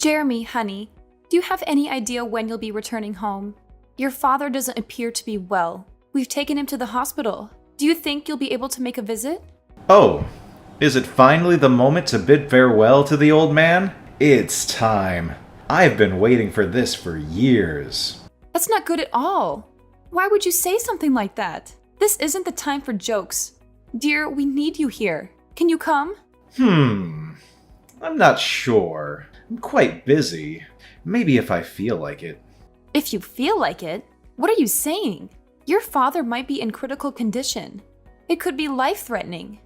Jeremy, honey, do you have any idea when you'll be returning home? Your father doesn't appear to be well. We've taken him to the hospital. Do you think you'll be able to make a visit? Oh, is it finally the moment to bid farewell to the old man? It's time. I've been waiting for this for years. That's not good at all. Why would you say something like that? This isn't the time for jokes. Dear, we need you here. Can you come? I'm not sure. I'm quite busy. Maybe if I feel like it. If you feel like it? What are you saying? Your father might be in critical condition. It could be life-threatening.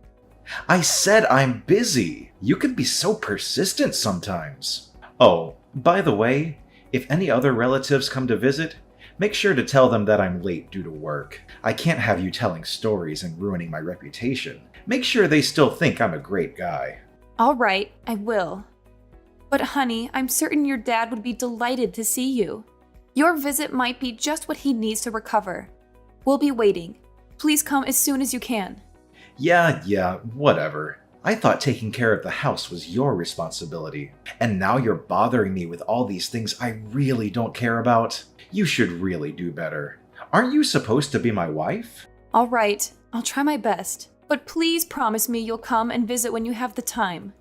I said I'm busy. You can be so persistent sometimes. Oh, by the way, if any other relatives come to visit, make sure to tell them that I'm late due to work. I can't have you telling stories and ruining my reputation. Make sure they still think I'm a great guy. All right, I will. But honey, I'm certain your dad would be delighted to see you. Your visit might be just what he needs to recover. We'll be waiting. Please come as soon as you can. Yeah, whatever. I thought taking care of the house was your responsibility. And now you're bothering me with all these things I really don't care about. You should really do better. Aren't you supposed to be my wife? All right, I'll try my best. But please promise me you'll come and visit when you have the time.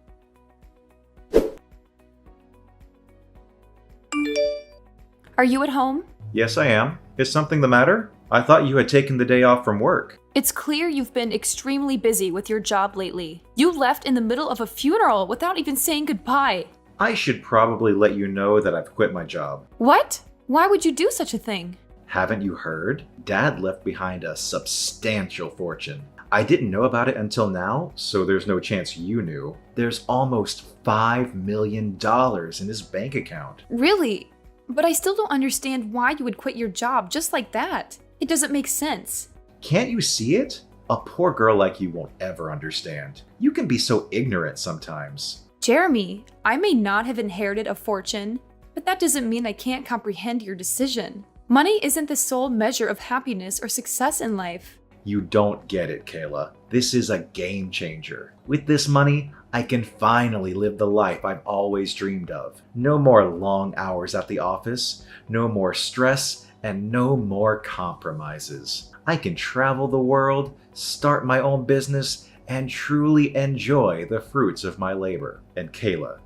Are you at home? Yes, I am. Is something the matter? I thought you had taken the day off from work. It's clear you've been extremely busy with your job lately. You left in the middle of a funeral without even saying goodbye. I should probably let you know that I've quit my job. What? Why would you do such a thing? Haven't you heard? Dad left behind a substantial fortune. I didn't know about it until now, so there's no chance you knew. There's almost $5 million in his bank account. Really? But I still don't understand why you would quit your job just like that. It doesn't make sense. Can't you see it? A poor girl like you won't ever understand. You can be so ignorant sometimes. Jeremy, I may not have inherited a fortune, but that doesn't mean I can't comprehend your decision. Money isn't the sole measure of happiness or success in life. You don't get it, Kayla. This is a game changer. With this money, I can finally live the life I've always dreamed of. No more long hours at the office, no more stress, and no more compromises. I can travel the world, start my own business, and truly enjoy the fruits of my labor. And Kayla,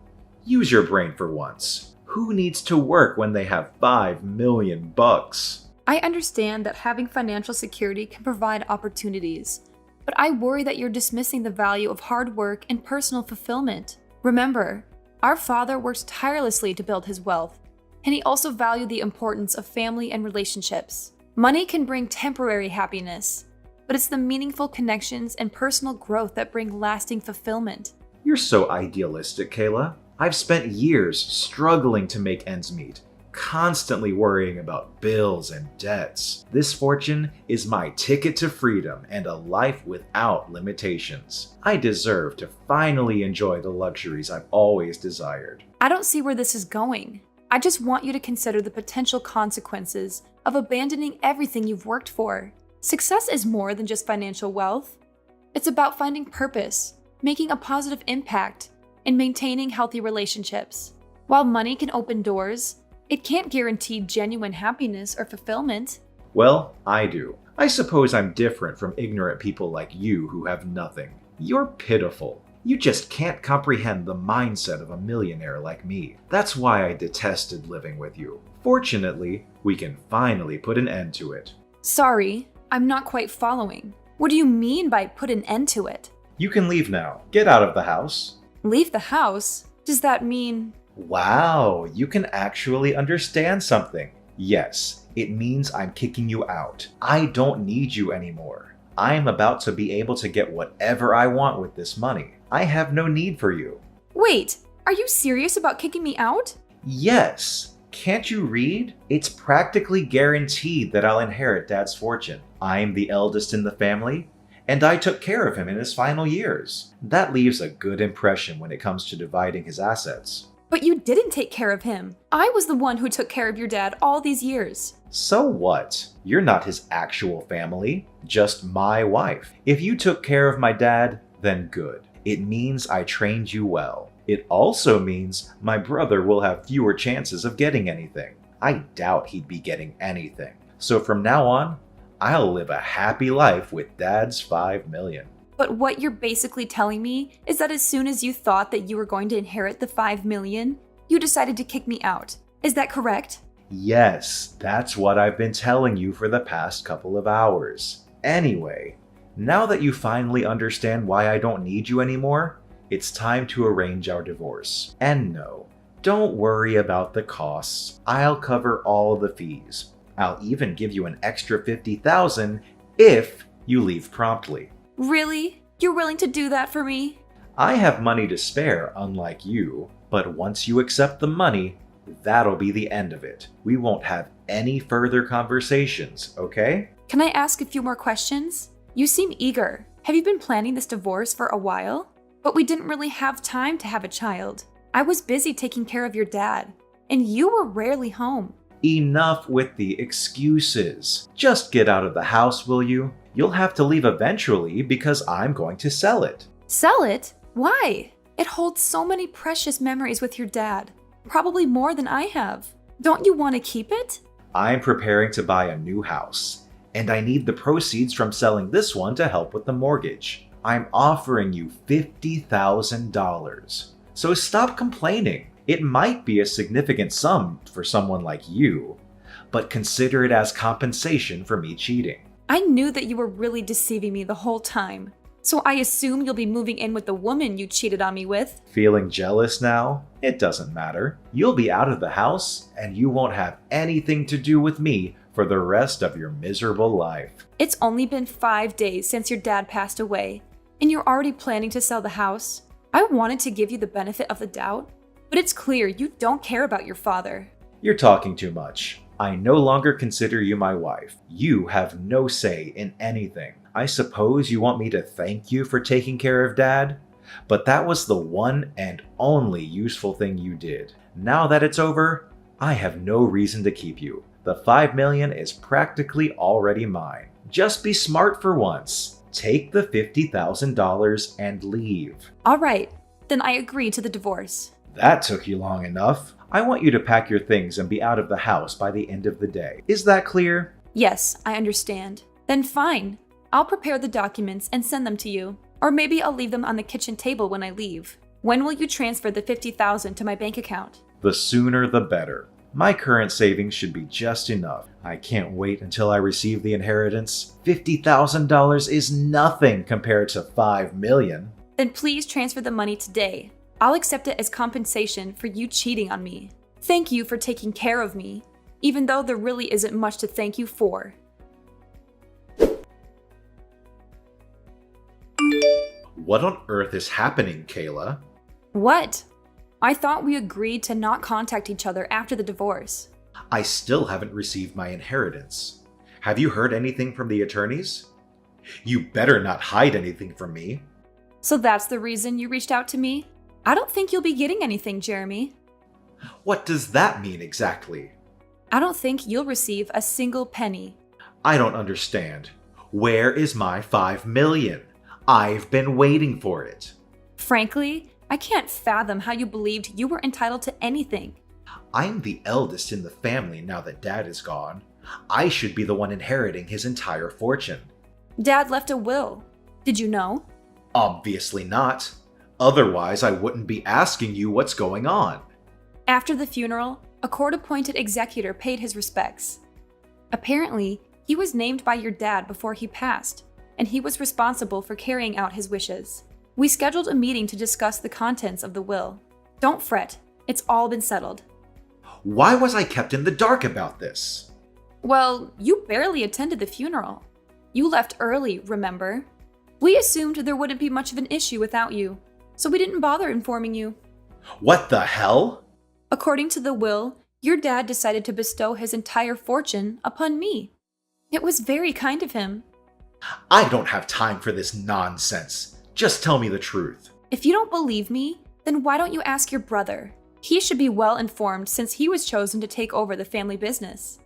use your brain for once. Who needs to work when they have $5 million? I understand that having financial security can provide opportunities, but I worry that you're dismissing the value of hard work and personal fulfillment. Remember, our father worked tirelessly to build his wealth, and he also valued the importance of family and relationships. Money can bring temporary happiness, but it's the meaningful connections and personal growth that bring lasting fulfillment. You're so idealistic, Kayla. I've spent years struggling to make ends meet, constantly worrying about bills and debts. This fortune is my ticket to freedom and a life without limitations. I deserve to finally enjoy the luxuries I've always desired. I don't see where this is going. I just want you to consider the potential consequences of abandoning everything you've worked for. Success is more than just financial wealth. It's about finding purpose, making a positive impact, and maintaining healthy relationships. While money can open doors, it can't guarantee genuine happiness or fulfillment. Well, I do. I suppose I'm different from ignorant people like you who have nothing. You're pitiful. You just can't comprehend the mindset of a millionaire like me. That's why I detested living with you. Fortunately, we can finally put an end to it. Sorry, I'm not quite following. What do you mean by put an end to it? You can leave now. Get out of the house. Leave the house? Does that mean... Wow, you can actually understand something. Yes, it means I'm kicking you out. I don't need you anymore. I'm about to be able to get whatever I want with this money. I have no need for you. Wait, are you serious about kicking me out? Yes. Can't you read? It's practically guaranteed that I'll inherit Dad's fortune. I'm the eldest in the family, and I took care of him in his final years. That leaves a good impression when it comes to dividing his assets. But you didn't take care of him. I was the one who took care of your dad all these years. So what? You're not his actual family, just my wife. If you took care of my dad, then good. It means I trained you well. It also means my brother will have fewer chances of getting anything. I doubt he'd be getting anything. So from now on, I'll live a happy life with Dad's $5 million. But what you're basically telling me is that as soon as you thought that you were going to inherit the $5 million, you decided to kick me out. Is that correct? Yes, that's what I've been telling you for the past couple of hours. Anyway, now that you finally understand why I don't need you anymore, it's time to arrange our divorce. And no, don't worry about the costs. I'll cover all the fees. I'll even give you an extra $50,000 if you leave promptly. Really? You're willing to do that for me? I have money to spare, unlike you, but once you accept the money, that'll be the end of it. We won't have any further conversations, okay? Can I ask a few more questions? You seem eager. Have you been planning this divorce for a while? But we didn't really have time to have a child. I was busy taking care of your dad, and you were rarely home. Enough with the excuses. Just get out of the house, will you? You'll have to leave eventually because I'm going to sell it. Sell it? Why? It holds so many precious memories with your dad. Probably more than I have. Don't you want to keep it? I'm preparing to buy a new house, and I need the proceeds from selling this one to help with the mortgage. I'm offering you $50,000. So stop complaining. It might be a significant sum for someone like you, but consider it as compensation for me cheating. I knew that you were really deceiving me the whole time. So I assume you'll be moving in with the woman you cheated on me with. Feeling jealous now? It doesn't matter. You'll be out of the house, and you won't have anything to do with me for the rest of your miserable life. It's only been 5 days since your dad passed away, and you're already planning to sell the house. I wanted to give you the benefit of the doubt, but it's clear you don't care about your father. You're talking too much. I no longer consider you my wife. You have no say in anything. I suppose you want me to thank you for taking care of Dad? But that was the one and only useful thing you did. Now that it's over, I have no reason to keep you. The $5 million is practically already mine. Just be smart for once. Take the $50,000 and leave. All right, then I agree to the divorce. That took you long enough. I want you to pack your things and be out of the house by the end of the day. Is that clear? Yes, I understand. Then fine. I'll prepare the documents and send them to you. Or maybe I'll leave them on the kitchen table when I leave. When will you transfer the $50,000 to my bank account? The sooner the better. My current savings should be just enough. I can't wait until I receive the inheritance. $50,000 is nothing compared to $5 million. Then please transfer the money today. I'll accept it as compensation for you cheating on me. Thank you for taking care of me, even though there really isn't much to thank you for. What on earth is happening, Kayla? What? I thought we agreed to not contact each other after the divorce. I still haven't received my inheritance. Have you heard anything from the attorneys? You better not hide anything from me. So that's the reason you reached out to me? I don't think you'll be getting anything, Jeremy. What does that mean exactly? I don't think you'll receive a single penny. I don't understand. Where is my $5 million? I've been waiting for it. Frankly, I can't fathom how you believed you were entitled to anything. I'm the eldest in the family now that Dad is gone. I should be the one inheriting his entire fortune. Dad left a will. Did you know? Obviously not. Otherwise, I wouldn't be asking you what's going on. After the funeral, a court-appointed executor paid his respects. Apparently, he was named by your dad before he passed, and he was responsible for carrying out his wishes. We scheduled a meeting to discuss the contents of the will. Don't fret, it's all been settled. Why was I kept in the dark about this? Well, you barely attended the funeral. You left early, remember? We assumed there wouldn't be much of an issue without you, so we didn't bother informing you. What the hell? According to the will, your dad decided to bestow his entire fortune upon me. It was very kind of him. I don't have time for this nonsense. Just tell me the truth. If you don't believe me, then why don't you ask your brother? He should be well informed since he was chosen to take over the family business.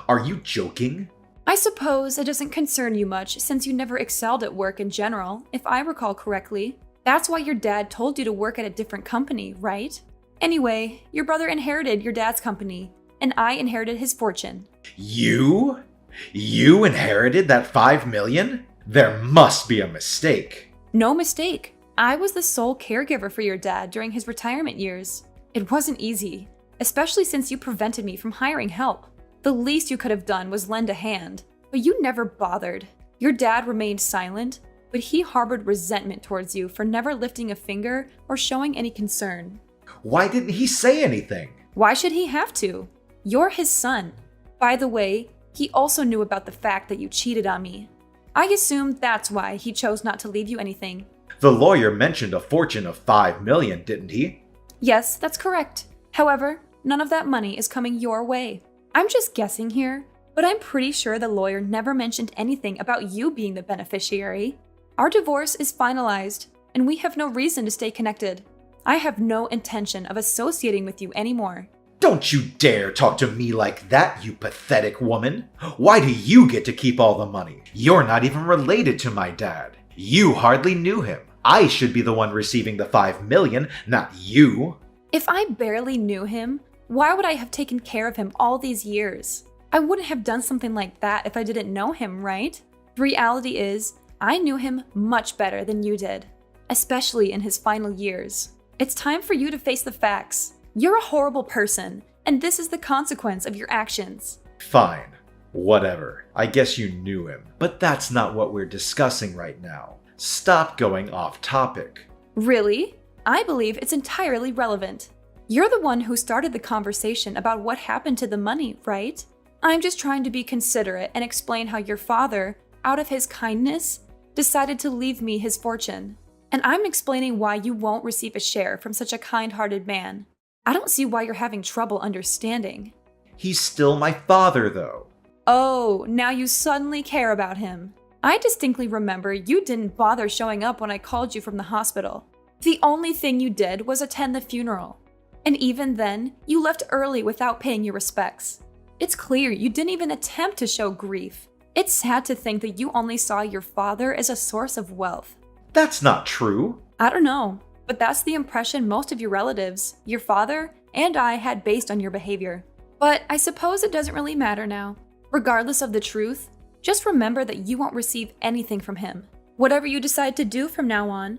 Are you joking? I suppose it doesn't concern you much since you never excelled at work in general, if I recall correctly. That's why your dad told you to work at a different company, right? Anyway, your brother inherited your dad's company, and I inherited his fortune. You? You inherited that 5 million? There must be a mistake. No mistake. I was the sole caregiver for your dad during his retirement years. It wasn't easy, especially since you prevented me from hiring help. The least you could have done was lend a hand, but you never bothered. Your dad remained silent, but he harbored resentment towards you for never lifting a finger or showing any concern. Why didn't he say anything? Why should he have to? You're his son. By the way, he also knew about the fact that you cheated on me. I assume that's why he chose not to leave you anything. The lawyer mentioned a fortune of 5 million, didn't he? Yes, that's correct. However, none of that money is coming your way. I'm just guessing here, but I'm pretty sure the lawyer never mentioned anything about you being the beneficiary. Our divorce is finalized, and we have no reason to stay connected. I have no intention of associating with you anymore. Don't you dare talk to me like that, you pathetic woman. Why do you get to keep all the money? You're not even related to my dad. You hardly knew him. I should be the one receiving the 5 million, not you. If I barely knew him, why would I have taken care of him all these years? I wouldn't have done something like that if I didn't know him, right? The reality is, I knew him much better than you did, especially in his final years. It's time for you to face the facts. You're a horrible person, and this is the consequence of your actions. Fine. Whatever. I guess you knew him. But that's not what we're discussing right now. Stop going off topic. Really? I believe it's entirely relevant. You're the one who started the conversation about what happened to the money, right? I'm just trying to be considerate and explain how your father, out of his kindness, decided to leave me his fortune. And I'm explaining why you won't receive a share from such a kind-hearted man. I don't see why you're having trouble understanding. He's still my father, though. Oh, now you suddenly care about him. I distinctly remember you didn't bother showing up when I called you from the hospital. The only thing you did was attend the funeral. And even then, you left early without paying your respects. It's clear you didn't even attempt to show grief. It's sad to think that you only saw your father as a source of wealth. That's not true. I don't know, but that's the impression most of your relatives, your father, and I had based on your behavior. But I suppose it doesn't really matter now. Regardless of the truth, just remember that you won't receive anything from him. Whatever you decide to do from now on,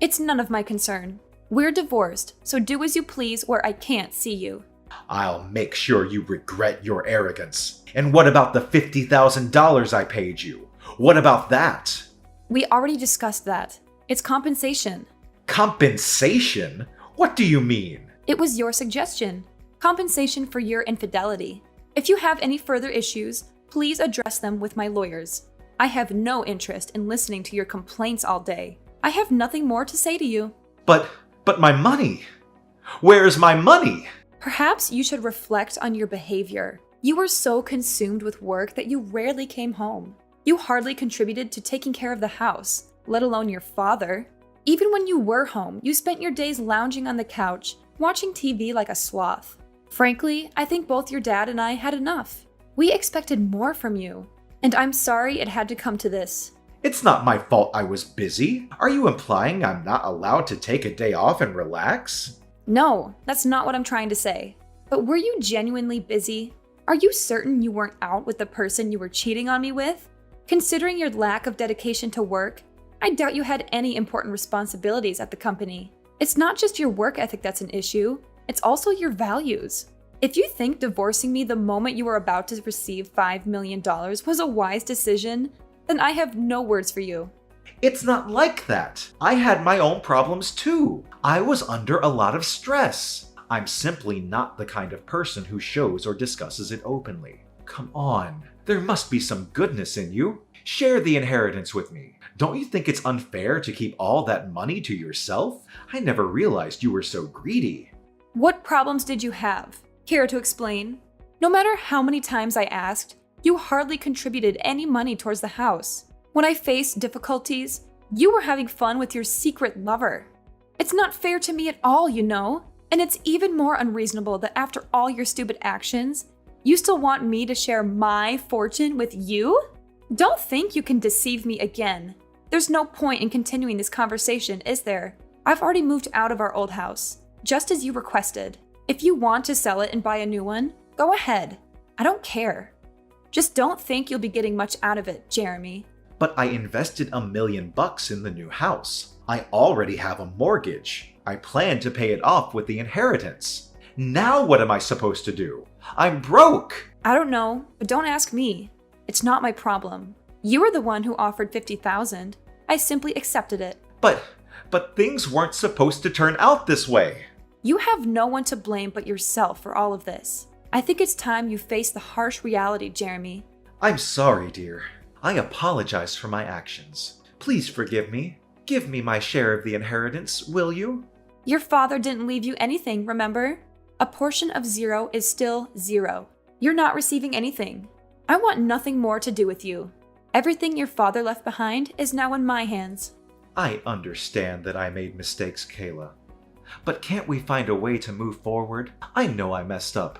it's none of my concern. We're divorced, so do as you please where I can't see you. I'll make sure you regret your arrogance. And what about the $50,000 I paid you? What about that? We already discussed that. It's compensation. Compensation? What do you mean? It was your suggestion. Compensation for your infidelity. If you have any further issues, please address them with my lawyers. I have no interest in listening to your complaints all day. I have nothing more to say to you. But my money? Where's my money? Perhaps you should reflect on your behavior. You were so consumed with work that you rarely came home. You hardly contributed to taking care of the house, let alone your father. Even when you were home, you spent your days lounging on the couch, watching TV like a sloth. Frankly, I think both your dad and I had enough. We expected more from you, and I'm sorry it had to come to this. It's not my fault I was busy. Are you implying I'm not allowed to take a day off and relax? No, that's not what I'm trying to say. But were you genuinely busy? Are you certain you weren't out with the person you were cheating on me with? Considering your lack of dedication to work, I doubt you had any important responsibilities at the company. It's not just your work ethic that's an issue, it's also your values. If you think divorcing me the moment you were about to receive $5 million was a wise decision, then I have no words for you. It's not like that. I had my own problems too. I was under a lot of stress. I'm simply not the kind of person who shows or discusses it openly. Come on, there must be some goodness in you. Share the inheritance with me. Don't you think it's unfair to keep all that money to yourself? I never realized you were so greedy. What problems did you have? Care to explain? No matter how many times I asked, you hardly contributed any money towards the house. When I faced difficulties, you were having fun with your secret lover. It's not fair to me at all, you know. And it's even more unreasonable that after all your stupid actions, you still want me to share my fortune with you? Don't think you can deceive me again. There's no point in continuing this conversation, is there? I've already moved out of our old house, just as you requested. If you want to sell it and buy a new one, go ahead. I don't care. Just don't think you'll be getting much out of it, Jeremy. But I invested $1 million in the new house. I already have a mortgage. I plan to pay it off with the inheritance. Now what am I supposed to do? I'm broke! I don't know, but don't ask me. It's not my problem. You were the one who offered $50,000. I simply accepted it. But things weren't supposed to turn out this way. You have no one to blame but yourself for all of this. I think it's time you face the harsh reality, Jeremy. I'm sorry, dear. I apologize for my actions. Please forgive me. Give me my share of the inheritance, will you? Your father didn't leave you anything, remember? A portion of 0 is still 0. You're not receiving anything. I want nothing more to do with you. Everything your father left behind is now in my hands. I understand that I made mistakes, Kayla. But can't we find a way to move forward? I know I messed up,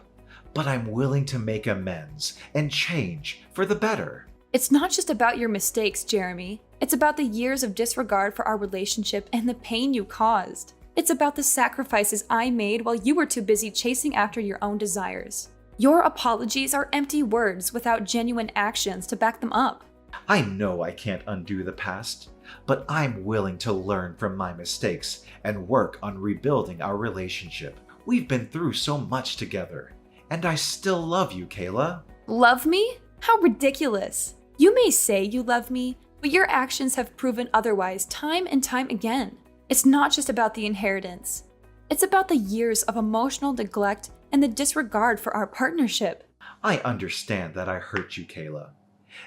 but I'm willing to make amends and change for the better. It's not just about your mistakes, Jeremy. It's about the years of disregard for our relationship and the pain you caused. It's about the sacrifices I made while you were too busy chasing after your own desires. Your apologies are empty words without genuine actions to back them up. I know I can't undo the past, but I'm willing to learn from my mistakes and work on rebuilding our relationship. We've been through so much together, and I still love you, Kayla. Love me? How ridiculous. You may say you love me, but your actions have proven otherwise time and time again. It's not just about the inheritance. It's about the years of emotional neglect and the disregard for our partnership. I understand that I hurt you, Kayla,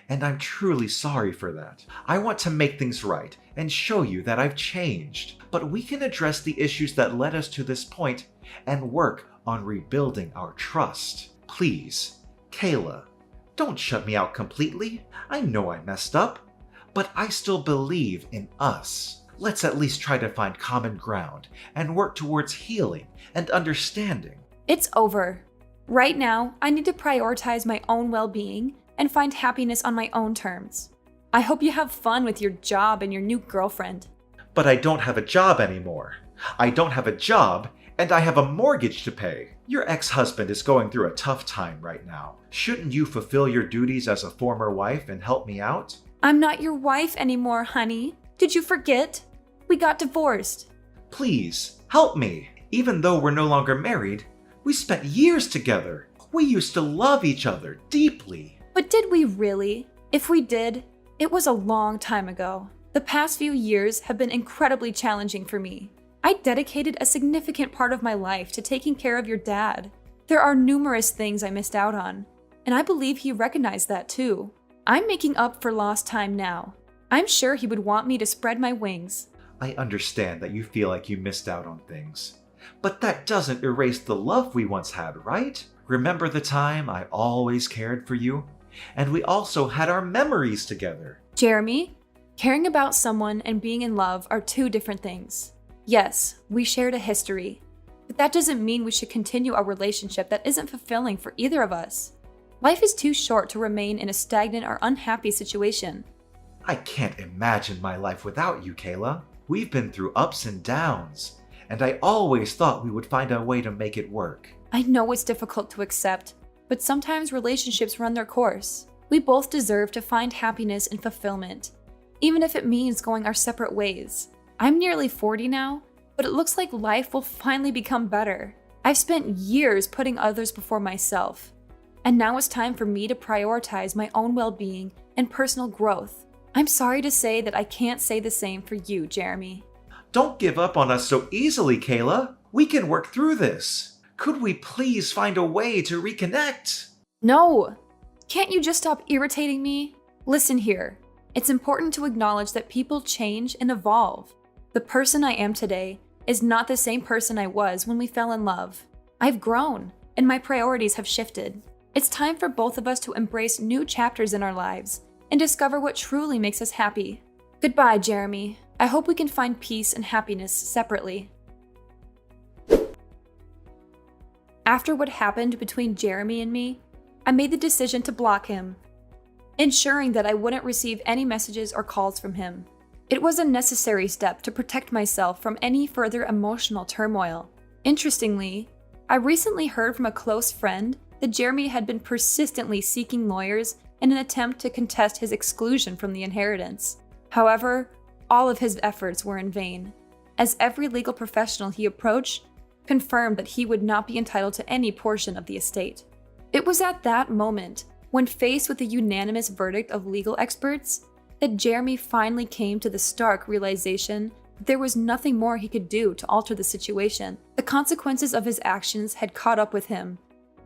and I'm truly sorry for that. I want to make things right and show you that I've changed, but we can address the issues that led us to this point and work on rebuilding our trust. Please, Kayla, don't shut me out completely. I know I messed up, but I still believe in us. Let's at least try to find common ground and work towards healing and understanding. It's over. Right now, I need to prioritize my own well-being and find happiness on my own terms. I hope you have fun with your job and your new girlfriend. But I don't have a job anymore. I don't have a job, and I have a mortgage to pay. Your ex-husband is going through a tough time right now. Shouldn't you fulfill your duties as a former wife and help me out? I'm not your wife anymore, honey. Did you forget? We got divorced. Please, help me. Even though we're no longer married, we spent years together. We used to love each other deeply. But did we really? If we did, it was a long time ago. The past few years have been incredibly challenging for me. I dedicated a significant part of my life to taking care of your dad. There are numerous things I missed out on, and I believe he recognized that too. I'm making up for lost time now. I'm sure he would want me to spread my wings. I understand that you feel like you missed out on things, but that doesn't erase the love we once had, right? Remember the time I always cared for you? And we also had our memories together. Jeremy, caring about someone and being in love are two different things. Yes, we shared a history, but that doesn't mean we should continue a relationship that isn't fulfilling for either of us. Life is too short to remain in a stagnant or unhappy situation. I can't imagine my life without you, Kayla. We've been through ups and downs, and I always thought we would find a way to make it work. I know it's difficult to accept, but sometimes relationships run their course. We both deserve to find happiness and fulfillment, even if it means going our separate ways. I'm nearly 40 now, but it looks like life will finally become better. I've spent years putting others before myself, and now it's time for me to prioritize my own well-being and personal growth. I'm sorry to say that I can't say the same for you, Jeremy. Don't give up on us so easily, Kayla. We can work through this. Could we please find a way to reconnect? No! Can't you just stop irritating me? Listen here. It's important to acknowledge that people change and evolve. The person I am today is not the same person I was when we fell in love. I've grown, and my priorities have shifted. It's time for both of us to embrace new chapters in our lives and discover what truly makes us happy. Goodbye, Jeremy. I hope we can find peace and happiness separately. After what happened between Jeremy and me, I made the decision to block him, ensuring that I wouldn't receive any messages or calls from him. It was a necessary step to protect myself from any further emotional turmoil. Interestingly, I recently heard from a close friend that Jeremy had been persistently seeking lawyers in an attempt to contest his exclusion from the inheritance. However, all of his efforts were in vain, as every legal professional he approached confirmed that he would not be entitled to any portion of the estate. It was at that moment, when faced with the unanimous verdict of legal experts, that Jeremy finally came to the stark realization that there was nothing more he could do to alter the situation. The consequences of his actions had caught up with him,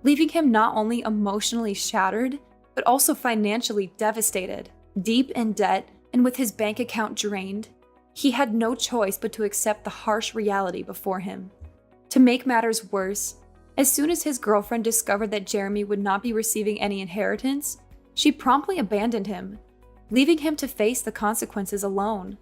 leaving him not only emotionally shattered, but also financially devastated. Deep in debt and with his bank account drained, he had no choice but to accept the harsh reality before him. To make matters worse, as soon as his girlfriend discovered that Jeremy would not be receiving any inheritance, she promptly abandoned him, leaving him to face the consequences alone.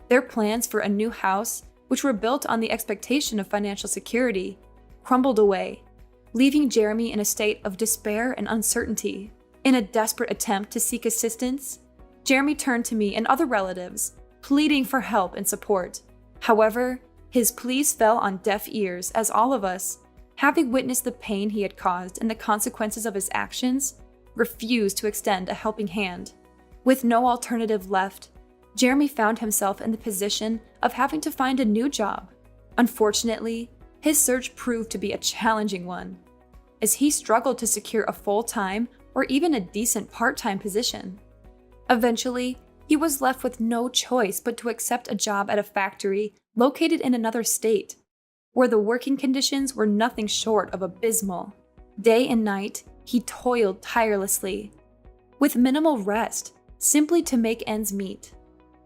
Their plans for a new house, which were built on the expectation of financial security, crumbled away, leaving Jeremy in a state of despair and uncertainty. In a desperate attempt to seek assistance, Jeremy turned to me and other relatives, pleading for help and support. However, his pleas fell on deaf ears as all of us, having witnessed the pain he had caused and the consequences of his actions, refused to extend a helping hand. With no alternative left, Jeremy found himself in the position of having to find a new job. Unfortunately, his search proved to be a challenging one, as he struggled to secure a full-time or even a decent part-time position. Eventually, he was left with no choice but to accept a job at a factory located in another state, where the working conditions were nothing short of abysmal. Day and night, he toiled tirelessly, with minimal rest, simply to make ends meet.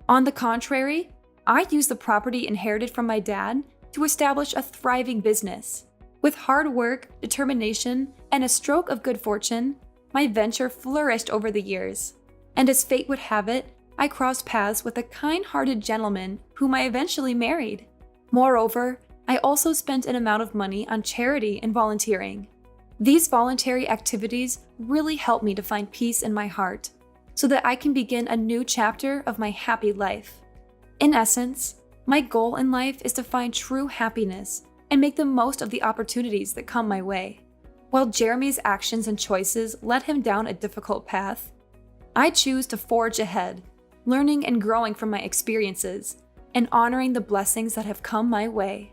On the contrary, I used the property inherited from my dad to establish a thriving business. With hard work, determination, and a stroke of good fortune, my venture flourished over the years. And as fate would have it, I crossed paths with a kind-hearted gentleman whom I eventually married. Moreover, I also spent an amount of money on charity and volunteering. These voluntary activities really helped me to find peace in my heart, so that I can begin a new chapter of my happy life. In essence, my goal in life is to find true happiness and make the most of the opportunities that come my way. While Jeremy's actions and choices led him down a difficult path, I choose to forge ahead, learning and growing from my experiences and honoring the blessings that have come my way.